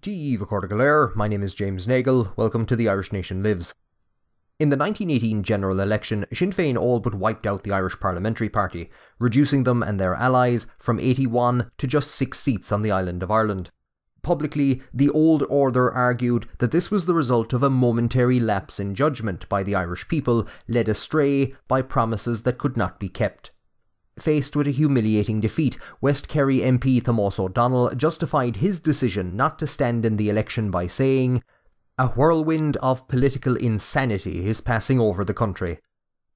My name is James Nagle. Welcome to The Irish Nation Lives. In the 1918 general election, Sinn Féin all but wiped out the Irish Parliamentary Party, reducing them and their allies from 81 to just 6 seats on the island of Ireland. Publicly, the Old Order argued that this was the result of a momentary lapse in judgment by the Irish people, led astray by promises that could not be kept. Faced with a humiliating defeat, West Kerry MP Tomás O'Donnell justified his decision not to stand in the election by saying, "A whirlwind of political insanity is passing over the country.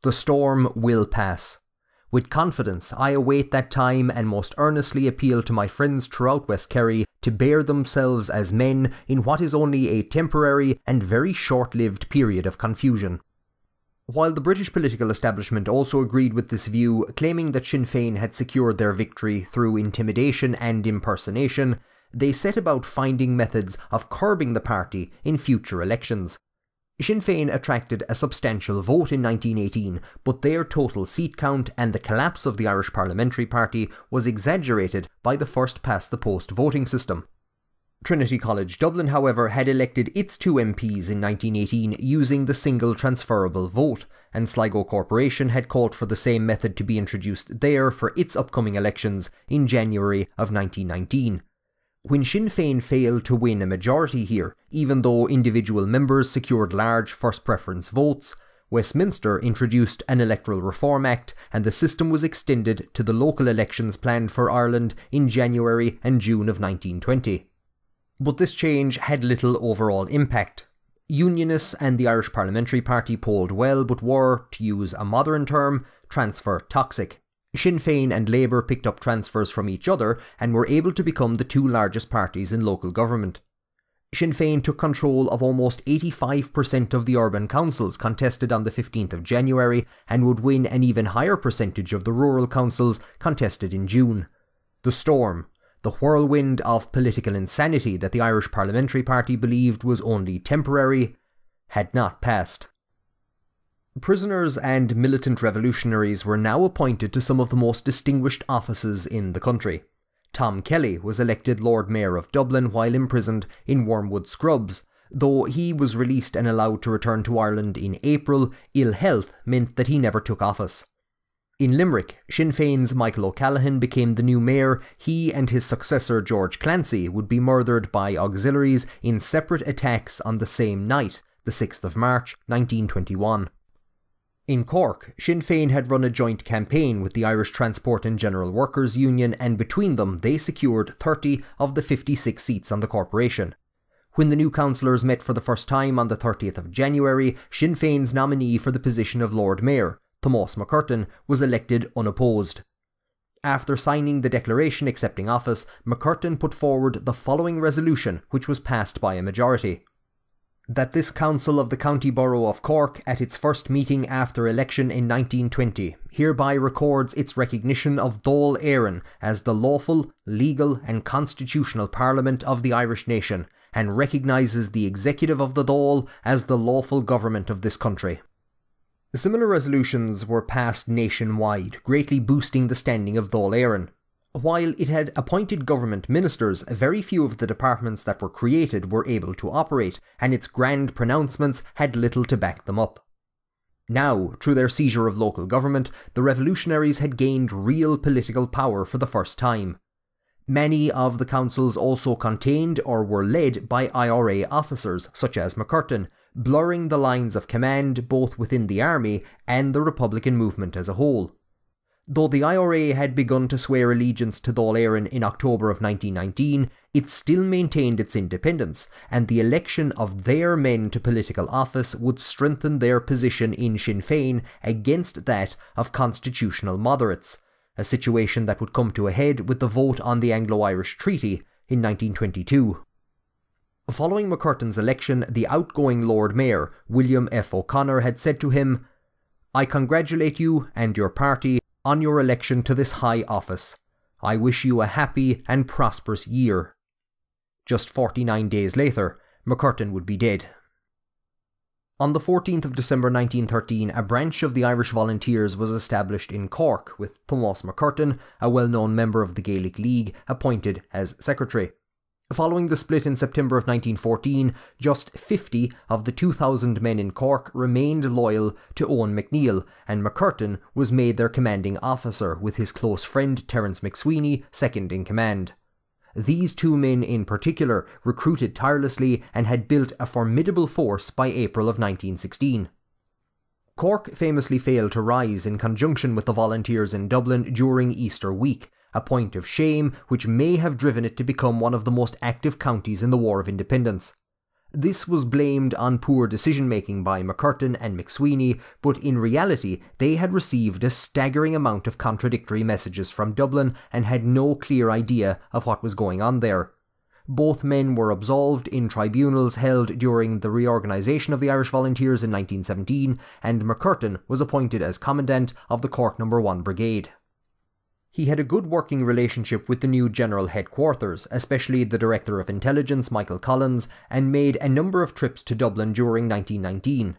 The storm will pass. With confidence, I await that time and most earnestly appeal to my friends throughout West Kerry to bear themselves as men in what is only a temporary and very short-lived period of confusion." While the British political establishment also agreed with this view, claiming that Sinn Féin had secured their victory through intimidation and impersonation, they set about finding methods of curbing the party in future elections. Sinn Féin attracted a substantial vote in 1918, but their total seat count and the collapse of the Irish Parliamentary Party was exaggerated by the first-past-the-post voting system. Trinity College Dublin, however, had elected its 2 MPs in 1918 using the single transferable vote, and Sligo Corporation had called for the same method to be introduced there for its upcoming elections in January of 1919. When Sinn Féin failed to win a majority here, even though individual members secured large first preference votes, Westminster introduced an Electoral Reform Act and the system was extended to the local elections planned for Ireland in January and June of 1920. But this change had little overall impact. Unionists and the Irish Parliamentary Party polled well but were, to use a modern term, transfer toxic. Sinn Féin and Labour picked up transfers from each other and were able to become the 2 largest parties in local government. Sinn Féin took control of almost 85% of the urban councils contested on the 15th of January and would win an even higher percentage of the rural councils contested in June. The storm, the whirlwind of political insanity that the Irish Parliamentary Party believed was only temporary, had not passed. Prisoners and militant revolutionaries were now appointed to some of the most distinguished offices in the country. Tom Kelly was elected Lord Mayor of Dublin while imprisoned in Wormwood Scrubs. Though he was released and allowed to return to Ireland in April, ill health meant that he never took office. In Limerick, Sinn Féin's Michael O'Callaghan became the new mayor. He and his successor George Clancy would be murdered by auxiliaries in separate attacks on the same night, the 6th of March 1921. In Cork, Sinn Féin had run a joint campaign with the Irish Transport and General Workers Union and between them they secured 30 of the 56 seats on the corporation. When the new councillors met for the first time on the 30th of January, Sinn Féin's nominee for the position of Lord Mayor, Tomás MacCurtin, was elected unopposed. After signing the declaration accepting office, MacCurtain put forward the following resolution, which was passed by a majority. That this council of the County Borough of Cork, at its first meeting after election in 1920, hereby records its recognition of Dáil Éireann as the lawful, legal and constitutional parliament of the Irish nation, and recognises the executive of the Dáil as the lawful government of this country. Similar resolutions were passed nationwide, greatly boosting the standing of Dáil Éireann. While it had appointed government ministers, very few of the departments that were created were able to operate, and its grand pronouncements had little to back them up. Now, through their seizure of local government, the revolutionaries had gained real political power for the first time. Many of the councils also contained or were led by IRA officers, such as MacCurtain, blurring the lines of command both within the army and the Republican movement as a whole. Though the IRA had begun to swear allegiance to Dáil Éireann in October of 1919, it still maintained its independence, and the election of their men to political office would strengthen their position in Sinn Féin against that of constitutional moderates, a situation that would come to a head with the vote on the Anglo-Irish Treaty in 1922. Following MacCurtain's election, the outgoing Lord Mayor, William F. O'Connor, had said to him, "I congratulate you and your party on your election to this high office. I wish you a happy and prosperous year." Just 49 days later, MacCurtain would be dead. On the 14th of December 1913, a branch of the Irish Volunteers was established in Cork, with Tomás MacCurtin, a well-known member of the Gaelic League, appointed as secretary. Following the split in September of 1914, just 50 of the 2,000 men in Cork remained loyal to Owen MacNeill, and MacCurtain was made their commanding officer, with his close friend Terence McSweeney second in command. These two men in particular recruited tirelessly and had built a formidable force by April of 1916. Cork famously failed to rise in conjunction with the volunteers in Dublin during Easter week, a point of shame which may have driven it to become one of the most active counties in the War of Independence. This was blamed on poor decision-making by MacCurtain and McSweeney, but in reality they had received a staggering amount of contradictory messages from Dublin and had no clear idea of what was going on there. Both men were absolved in tribunals held during the reorganisation of the Irish Volunteers in 1917, and MacCurtain was appointed as Commandant of the Cork No. 1 Brigade. He had a good working relationship with the new General Headquarters, especially the Director of Intelligence, Michael Collins, and made a number of trips to Dublin during 1919.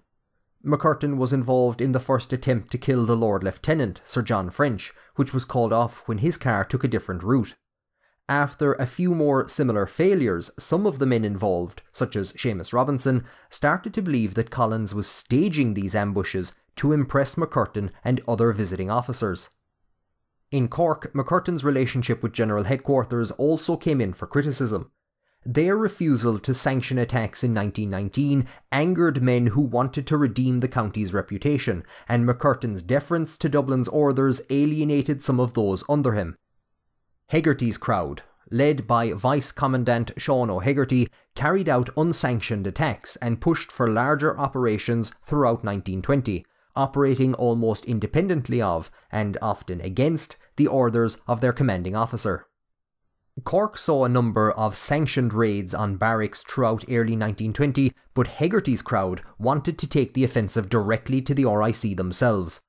MacCurtain was involved in the first attempt to kill the Lord Lieutenant, Sir John French, which was called off when his car took a different route. After a few more similar failures, some of the men involved, such as Seamus Robinson, started to believe that Collins was staging these ambushes to impress MacCurtain and other visiting officers. In Cork, MacCurtain's relationship with General Headquarters also came in for criticism. Their refusal to sanction attacks in 1919 angered men who wanted to redeem the county's reputation, and MacCurtain's deference to Dublin's orders alienated some of those under him. Haggertys Crowd, led by Vice-Commandant Sean O'Haggerty, carried out unsanctioned attacks and pushed for larger operations throughout 1920, operating almost independently of, and often against, the orders of their commanding officer. Cork saw a number of sanctioned raids on barracks throughout early 1920, but Haggertys Crowd wanted to take the offensive directly to the RIC themselves.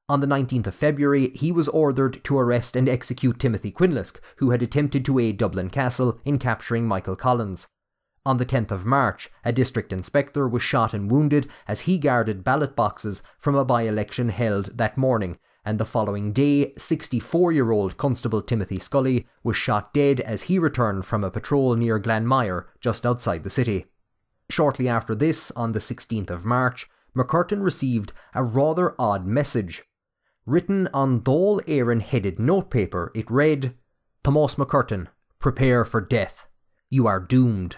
On the 19th of February, he was ordered to arrest and execute Timothy Quinlisk, who had attempted to aid Dublin Castle in capturing Michael Collins. On the 10th of March, a district inspector was shot and wounded as he guarded ballot boxes from a by-election held that morning, and the following day, 64-year-old Constable Timothy Scully was shot dead as he returned from a patrol near Glanmire, just outside the city. Shortly after this, on the 16th of March, MacCurtain received a rather odd message. Written on Dáil Éireann-headed notepaper, it read, "Tomás MacCurtin, prepare for death. You are doomed."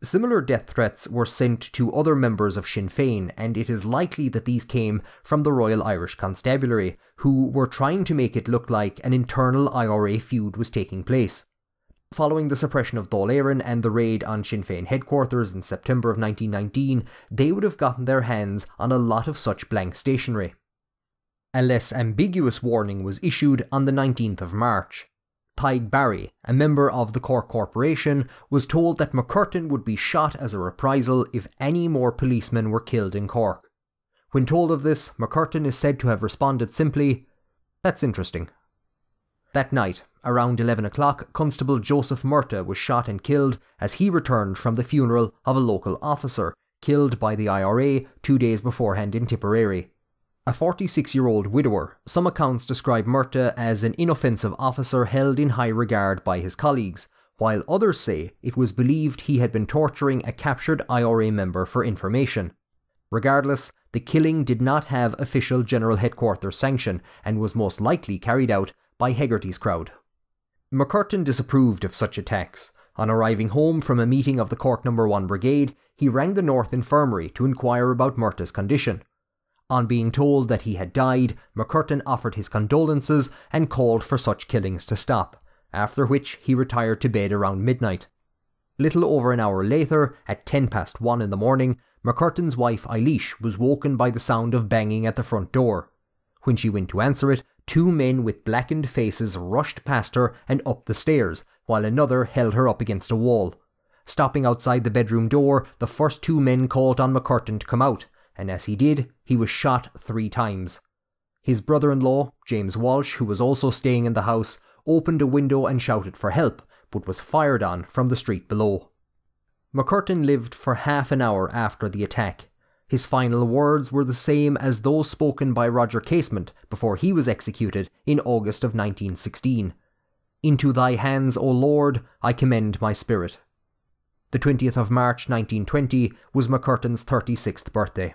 Similar death threats were sent to other members of Sinn Féin, and it is likely that these came from the Royal Irish Constabulary, who were trying to make it look like an internal IRA feud was taking place. Following the suppression of Dáil Éireann and the raid on Sinn Féin headquarters in September of 1919, they would have gotten their hands on a lot of such blank stationery. A less ambiguous warning was issued on the 19th of March. Tig Barry, a member of the Cork Corporation, was told that MacCurtain would be shot as a reprisal if any more policemen were killed in Cork. When told of this, MacCurtain is said to have responded simply, "That's interesting." That night, around 11 o'clock, Constable Joseph Murtagh was shot and killed as he returned from the funeral of a local officer, killed by the IRA 2 days beforehand in Tipperary. A 46-year-old widower, some accounts describe Murtagh as an inoffensive officer held in high regard by his colleagues, while others say it was believed he had been torturing a captured IRA member for information. Regardless, the killing did not have official General Headquarters sanction and was most likely carried out by Haggertys Crowd. MacCurtain disapproved of such attacks. On arriving home from a meeting of the Cork No. 1 Brigade, he rang the North Infirmary to inquire about Murtagh's condition. On being told that he had died, MacCurtain offered his condolences and called for such killings to stop, after which he retired to bed around midnight. Little over an hour later, at 1:10 in the morning, MacCurtain's wife Eilish was woken by the sound of banging at the front door. When she went to answer it, 2 men with blackened faces rushed past her and up the stairs, while another held her up against a wall. Stopping outside the bedroom door, the first 2 men called on MacCurtain to come out, and as he did, he was shot 3 times. His brother-in-law, James Walsh, who was also staying in the house, opened a window and shouted for help, but was fired on from the street below. MacCurtain lived for half an hour after the attack. His final words were the same as those spoken by Roger Casement before he was executed in August of 1916. Into thy hands, O Lord, I commend my spirit. The 20th of March 1920 was MacCurtain's 36th birthday.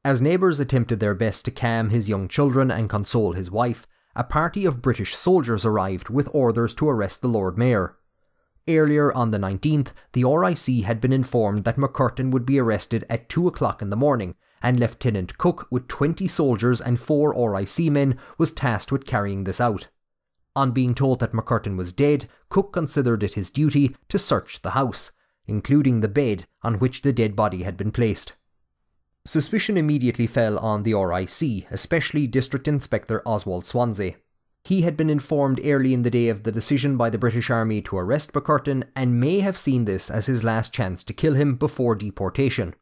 As neighbours attempted their best to calm his young children and console his wife, a party of British soldiers arrived with orders to arrest the Lord Mayor. Earlier on the 19th, the RIC had been informed that MacCurtain would be arrested at 2 o'clock in the morning, and Lieutenant Cook, with 20 soldiers and 4 RIC men, was tasked with carrying this out. On being told that MacCurtain was dead, Cook considered it his duty to search the house, including the bed on which the dead body had been placed. Suspicion immediately fell on the RIC, especially District Inspector Oswald Swansea. He had been informed early in the day of the decision by the British Army to arrest MacCurtain and may have seen this as his last chance to kill him before deportation.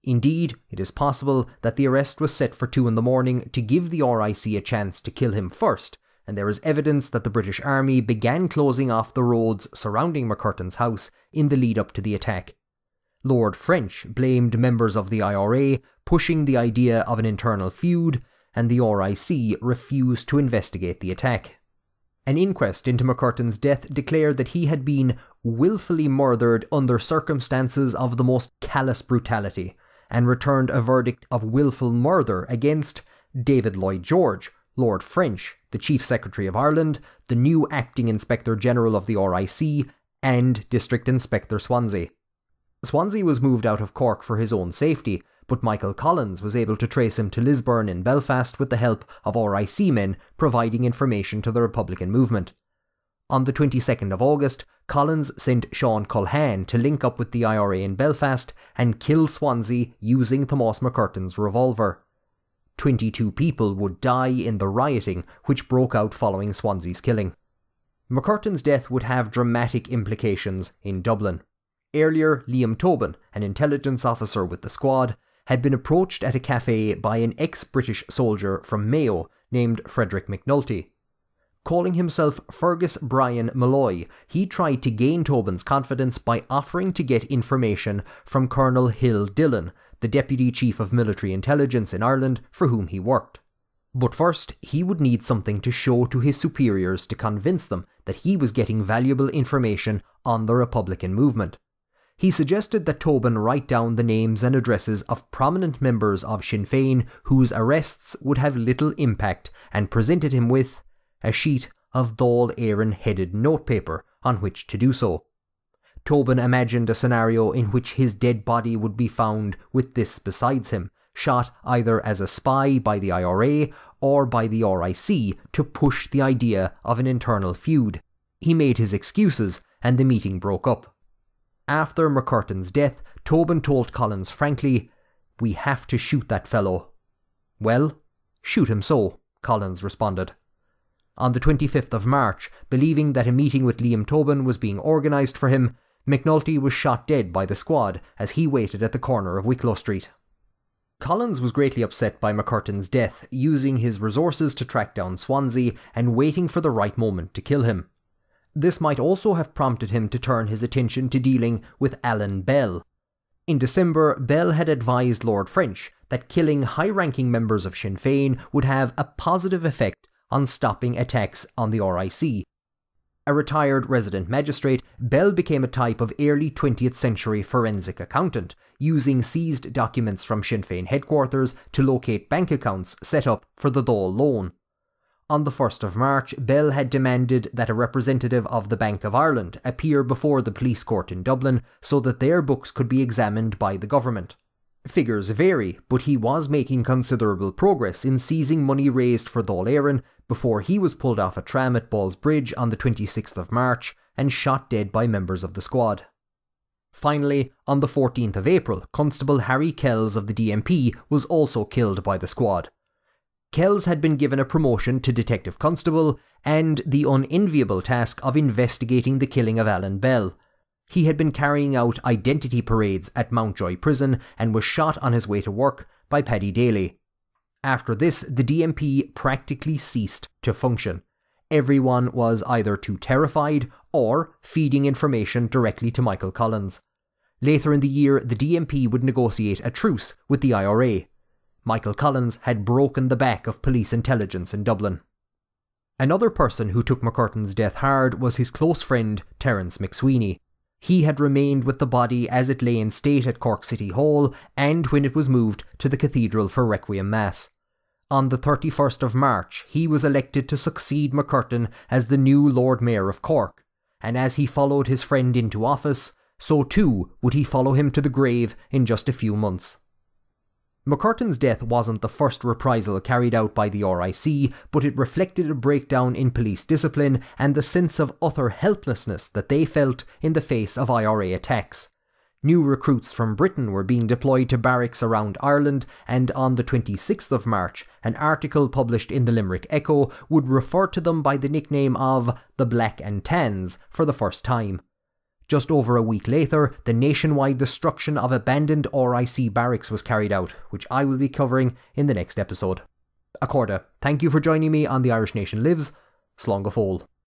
Indeed, it is possible that the arrest was set for 2 in the morning to give the RIC a chance to kill him first, and there is evidence that the British Army began closing off the roads surrounding MacCurtain's house in the lead up to the attack. Lord French blamed members of the IRA, pushing the idea of an internal feud, and the RIC refused to investigate the attack. An inquest into MacCurtain's death declared that he had been willfully murdered under circumstances of the most callous brutality, and returned a verdict of willful murder against David Lloyd George, Lord French, the Chief Secretary of Ireland, the new Acting Inspector General of the RIC, and District Inspector Swansea. Swansea was moved out of Cork for his own safety, but Michael Collins was able to trace him to Lisburn in Belfast with the help of RIC men providing information to the Republican movement. On the 22nd of August, Collins sent Sean Culhane to link up with the IRA in Belfast and kill Swansea using Tomás MacCurtin's revolver. 22 people would die in the rioting which broke out following Swansea's killing. MacCurtain's death would have dramatic implications in Dublin. Earlier, Liam Tobin, an intelligence officer with the squad, had been approached at a cafe by an ex-British soldier from Mayo named Frederick McNulty. Calling himself Fergus Brian Malloy, he tried to gain Tobin's confidence by offering to get information from Colonel Hill Dillon, the Deputy Chief of Military Intelligence in Ireland for whom he worked. But first, he would need something to show to his superiors to convince them that he was getting valuable information on the Republican movement. He suggested that Tobin write down the names and addresses of prominent members of Sinn Féin whose arrests would have little impact, and presented him with a sheet of Dáil Éireann headed notepaper on which to do so. Tobin imagined a scenario in which his dead body would be found with this besides him, shot either as a spy by the IRA or by the RIC to push the idea of an internal feud. He made his excuses and the meeting broke up. After MacCurtain's death, Tobin told Collins frankly, "We have to shoot that fellow." "Well, shoot him so," Collins responded. On the 25th of March, believing that a meeting with Liam Tobin was being organised for him, McNulty was shot dead by the squad as he waited at the corner of Wicklow Street. Collins was greatly upset by MacCurtain's death, using his resources to track down Swansea and waiting for the right moment to kill him. This might also have prompted him to turn his attention to dealing with Alan Bell. In December, Bell had advised Lord French that killing high-ranking members of Sinn Féin would have a positive effect on stopping attacks on the RIC. A retired resident magistrate, Bell became a type of early 20th century forensic accountant, using seized documents from Sinn Féin headquarters to locate bank accounts set up for the Dáil loan. On the 1st of March, Bell had demanded that a representative of the Bank of Ireland appear before the police court in Dublin so that their books could be examined by the government. Figures vary, but he was making considerable progress in seizing money raised for Dáil Éireann before he was pulled off a tram at Ballsbridge on the 26th of March and shot dead by members of the squad. Finally, on the 14th of April, Constable Harry Kells of the DMP was also killed by the squad. Kells had been given a promotion to Detective Constable and the unenviable task of investigating the killing of Alan Bell. He had been carrying out identity parades at Mountjoy Prison and was shot on his way to work by Paddy Daly. After this, the DMP practically ceased to function. Everyone was either too terrified or feeding information directly to Michael Collins. Later in the year, the DMP would negotiate a truce with the IRA. Michael Collins had broken the back of police intelligence in Dublin. Another person who took MacCurtain's death hard was his close friend Terence McSweeney. He had remained with the body as it lay in state at Cork City Hall and when it was moved to the cathedral for Requiem Mass. On the 31st of March, he was elected to succeed MacCurtain as the new Lord Mayor of Cork, and as he followed his friend into office, so too would he follow him to the grave in just a few months. MacCurtain's death wasn't the first reprisal carried out by the RIC, but it reflected a breakdown in police discipline and the sense of utter helplessness that they felt in the face of IRA attacks. New recruits from Britain were being deployed to barracks around Ireland, and on the 26th of March, an article published in the Limerick Echo would refer to them by the nickname of the Black and Tans for the first time. Just over a week later, the nationwide destruction of abandoned RIC barracks was carried out, which I will be covering in the next episode. Accorda, thank you for joining me on The Irish Nation Lives. Slán go fóill.